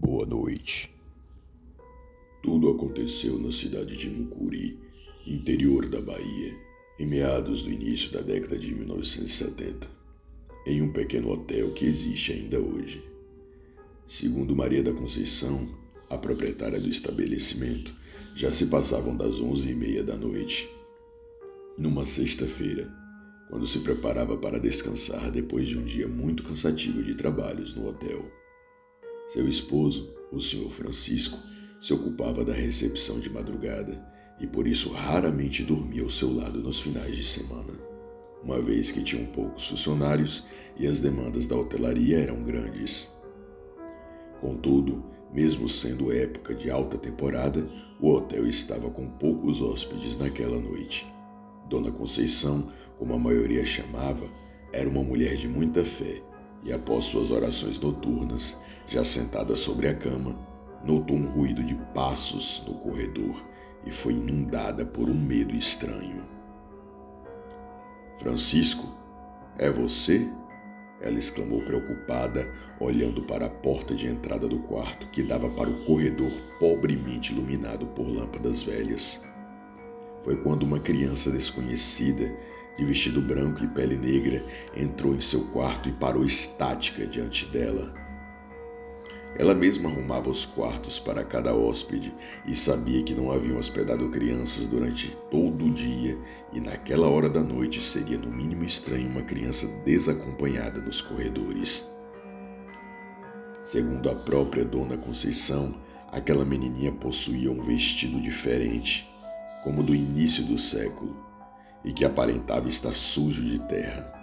Boa noite. Tudo aconteceu na cidade de Mucuri, interior da Bahia, em meados do início da década de 1970, em um pequeno hotel que existe ainda hoje. Segundo Maria da Conceição, a proprietária do estabelecimento, já se passavam das 11h30 da noite. Numa sexta-feira, quando se preparava para descansar depois de um dia muito cansativo de trabalhos no hotel. Seu esposo, o Sr. Francisco, se ocupava da recepção de madrugada e por isso raramente dormia ao seu lado nos finais de semana, uma vez que tinham poucos funcionários e as demandas da hotelaria eram grandes. Contudo, mesmo sendo época de alta temporada, o hotel estava com poucos hóspedes naquela noite. Dona Conceição, como a maioria chamava, era uma mulher de muita fé e, após suas orações noturnas, já sentada sobre a cama, notou um ruído de passos no corredor e foi inundada por um medo estranho. "Francisco, é você?" Ela exclamou preocupada, olhando para a porta de entrada do quarto que dava para o corredor pobremente iluminado por lâmpadas velhas. Foi quando uma criança desconhecida, de vestido branco e pele negra, entrou em seu quarto e parou estática diante dela. Ela mesma arrumava os quartos para cada hóspede e sabia que não haviam hospedado crianças durante todo o dia e naquela hora da noite seria no mínimo estranho uma criança desacompanhada nos corredores. Segundo a própria Dona Conceição, aquela menininha possuía um vestido diferente, como do início do século, e que aparentava estar sujo de terra.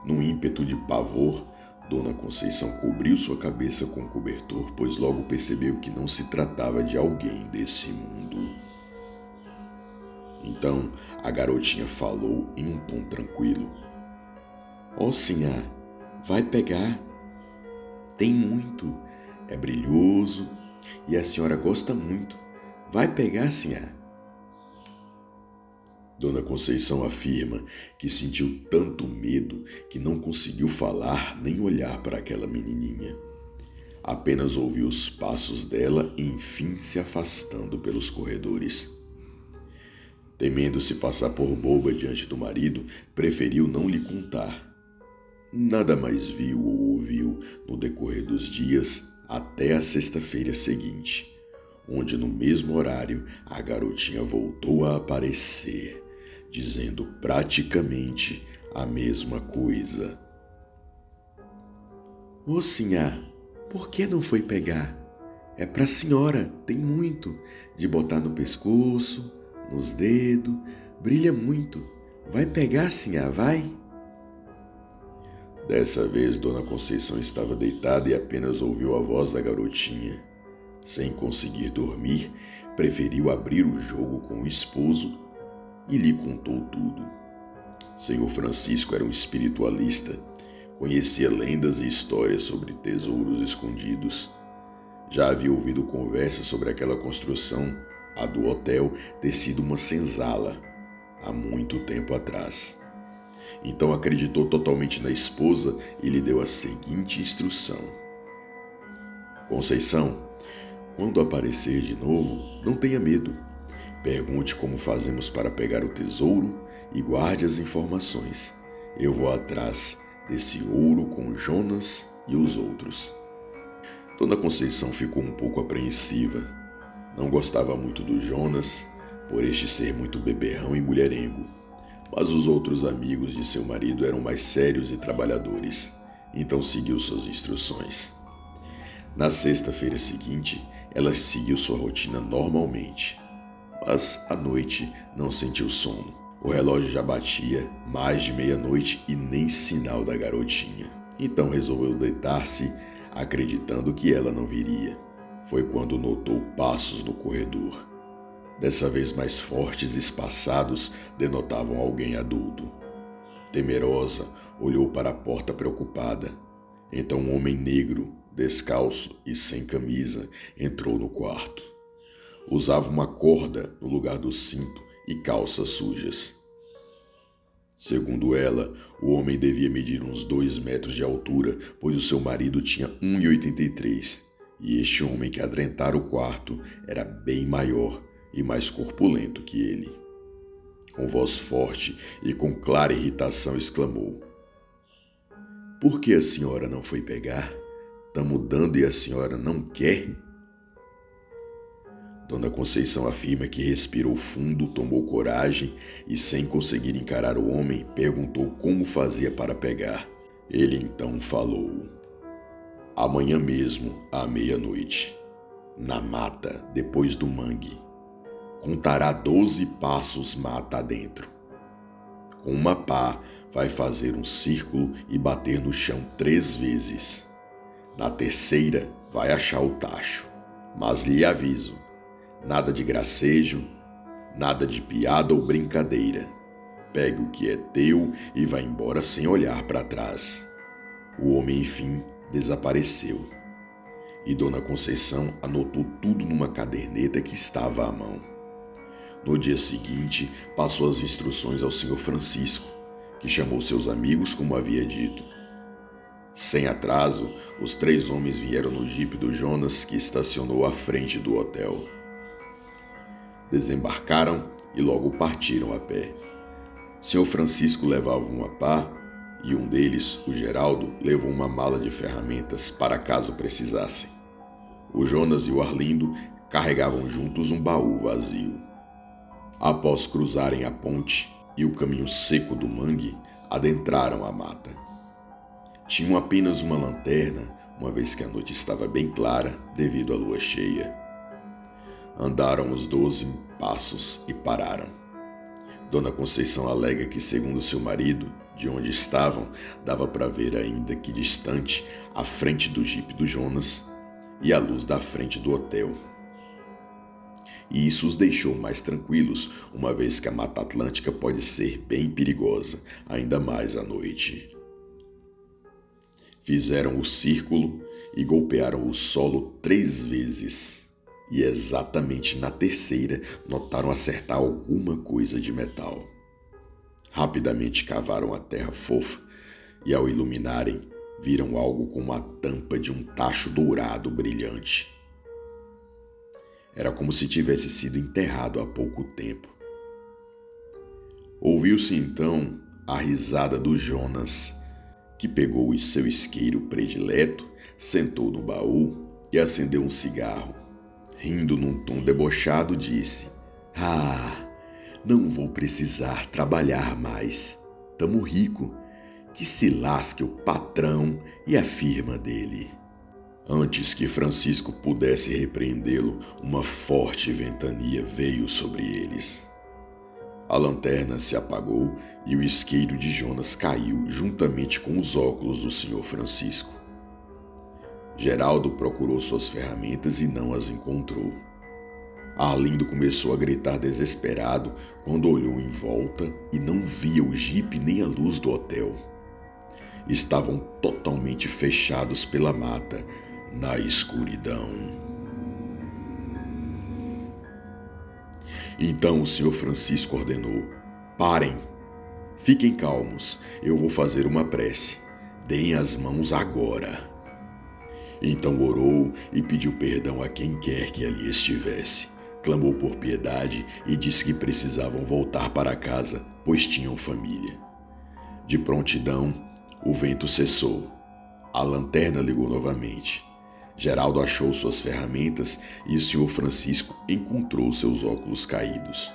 Num ímpeto de pavor, Dona Conceição cobriu sua cabeça com um cobertor, pois logo percebeu que não se tratava de alguém desse mundo. Então, a garotinha falou em um tom tranquilo. "Ó, sinhá, vai pegar. Tem muito. É brilhoso e a senhora gosta muito. Vai pegar, sinhá." Dona Conceição afirma que sentiu tanto medo que não conseguiu falar nem olhar para aquela menininha. Apenas ouviu os passos dela e enfim se afastando pelos corredores. Temendo se passar por boba diante do marido, preferiu não lhe contar. Nada mais viu ou ouviu no decorrer dos dias até a sexta-feira seguinte, onde no mesmo horário a garotinha voltou a aparecer, dizendo praticamente a mesma coisa. "Ô, sinhá, por que não foi pegar? É pra senhora, tem muito, de botar no pescoço, nos dedos, brilha muito. Vai pegar, sinhá, vai?" Dessa vez, Dona Conceição estava deitada e apenas ouviu a voz da garotinha. Sem conseguir dormir, preferiu abrir o jogo com o esposo e lhe contou tudo. Senhor Francisco era um espiritualista, conhecia lendas e histórias sobre tesouros escondidos. Já havia ouvido conversas sobre aquela construção, a do hotel, ter sido uma senzala, há muito tempo atrás. Então acreditou totalmente na esposa e lhe deu a seguinte instrução: "Conceição, quando aparecer de novo, não tenha medo. Pergunte como fazemos para pegar o tesouro e guarde as informações. Eu vou atrás desse ouro com Jonas e os outros." Dona Conceição ficou um pouco apreensiva. Não gostava muito do Jonas, por este ser muito beberrão e mulherengo. Mas os outros amigos de seu marido eram mais sérios e trabalhadores, então seguiu suas instruções. Na sexta-feira seguinte, ela seguiu sua rotina normalmente. Mas à noite não sentiu sono. O relógio já batia mais de meia-noite e nem sinal da garotinha. Então resolveu deitar-se, acreditando que ela não viria. Foi quando notou passos no corredor. Dessa vez mais fortes e espaçados, denotavam alguém adulto. Temerosa, olhou para a porta preocupada. Então um homem negro, descalço e sem camisa, entrou no quarto. Usava uma corda no lugar do cinto e calças sujas. Segundo ela, o homem devia medir uns 2 metros de altura, pois o seu marido tinha 1,83 e este homem que adentrara o quarto era bem maior e mais corpulento que ele. Com voz forte e com clara irritação exclamou: "Por que a senhora não foi pegar? Tamo dando e a senhora não quer?" Dona Conceição afirma que respirou fundo, tomou coragem e, sem conseguir encarar o homem, perguntou como fazia para pegar. Ele então falou: "Amanhã mesmo, à meia-noite, na mata, depois do mangue, contará 12 passos mata adentro. Com uma pá, vai fazer um círculo e bater no chão 3 vezes. Na terceira, vai achar o tacho. Mas lhe aviso, nada de gracejo, nada de piada ou brincadeira. Pegue o que é teu e vá embora sem olhar para trás." O homem, enfim, desapareceu. E Dona Conceição anotou tudo numa caderneta que estava à mão. No dia seguinte, passou as instruções ao Sr. Francisco, que chamou seus amigos como havia dito. Sem atraso, os 3 homens vieram no jipe do Jonas, que estacionou à frente do hotel. Desembarcaram e logo partiram a pé. Sr. Francisco levava uma pá e um deles, o Geraldo, levou uma mala de ferramentas para caso precisassem. O Jonas e o Arlindo carregavam juntos um baú vazio. Após cruzarem a ponte e o caminho seco do mangue, adentraram a mata. Tinham apenas uma lanterna, uma vez que a noite estava bem clara devido à lua cheia. Andaram os 12 passos e pararam. Dona Conceição alega que, segundo seu marido, de onde estavam, dava para ver ainda que distante a frente do jipe do Jonas e a luz da frente do hotel. E isso os deixou mais tranquilos, uma vez que a Mata Atlântica pode ser bem perigosa, ainda mais à noite. Fizeram o círculo e golpearam o solo 3 vezes. E exatamente na terceira notaram acertar alguma coisa de metal. Rapidamente cavaram a terra fofa e, ao iluminarem, viram algo com uma tampa de um tacho dourado brilhante. Era como se tivesse sido enterrado há pouco tempo. Ouviu-se então a risada do Jonas, que pegou o seu isqueiro predileto, sentou no baú e acendeu um cigarro. Rindo num tom debochado, disse: "Ah, não vou precisar trabalhar mais. Tamo rico. Que se lasque o patrão e a firma dele." Antes que Francisco pudesse repreendê-lo, uma forte ventania veio sobre eles. A lanterna se apagou e o isqueiro de Jonas caiu juntamente com os óculos do Sr. Francisco. Geraldo procurou suas ferramentas e não as encontrou. Arlindo começou a gritar desesperado quando olhou em volta e não via o jipe nem a luz do hotel. Estavam totalmente fechados pela mata, na escuridão. Então o Sr. Francisco ordenou: "Parem, fiquem calmos, eu vou fazer uma prece. Deem as mãos agora." Então orou e pediu perdão a quem quer que ali estivesse. Clamou por piedade e disse que precisavam voltar para casa, pois tinham família. De prontidão, o vento cessou. A lanterna ligou novamente. Geraldo achou suas ferramentas e o Sr. Francisco encontrou seus óculos caídos.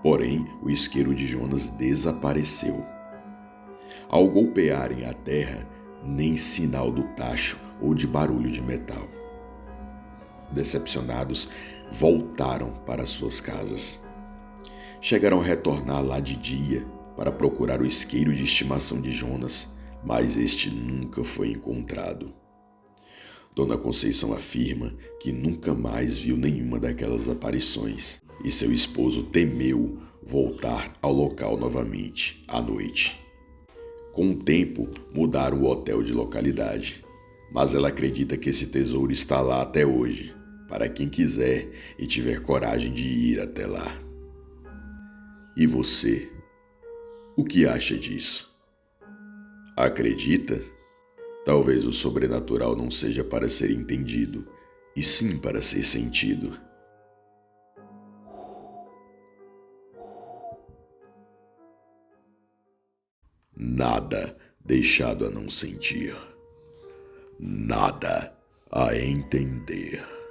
Porém, o isqueiro de Jonas desapareceu. Ao golpearem a terra, nem sinal do tacho ou de barulho de metal. Decepcionados, voltaram para suas casas. Chegaram a retornar lá de dia para procurar o isqueiro de estimação de Jonas, mas este nunca foi encontrado. Dona Conceição afirma que nunca mais viu nenhuma daquelas aparições e seu esposo temeu voltar ao local novamente à noite. Com o tempo, mudaram o hotel de localidade, mas ela acredita que esse tesouro está lá até hoje, para quem quiser e tiver coragem de ir até lá. E você, o que acha disso? Acredita? Talvez o sobrenatural não seja para ser entendido, e sim para ser sentido. Nada deixado a não sentir. Nada a entender.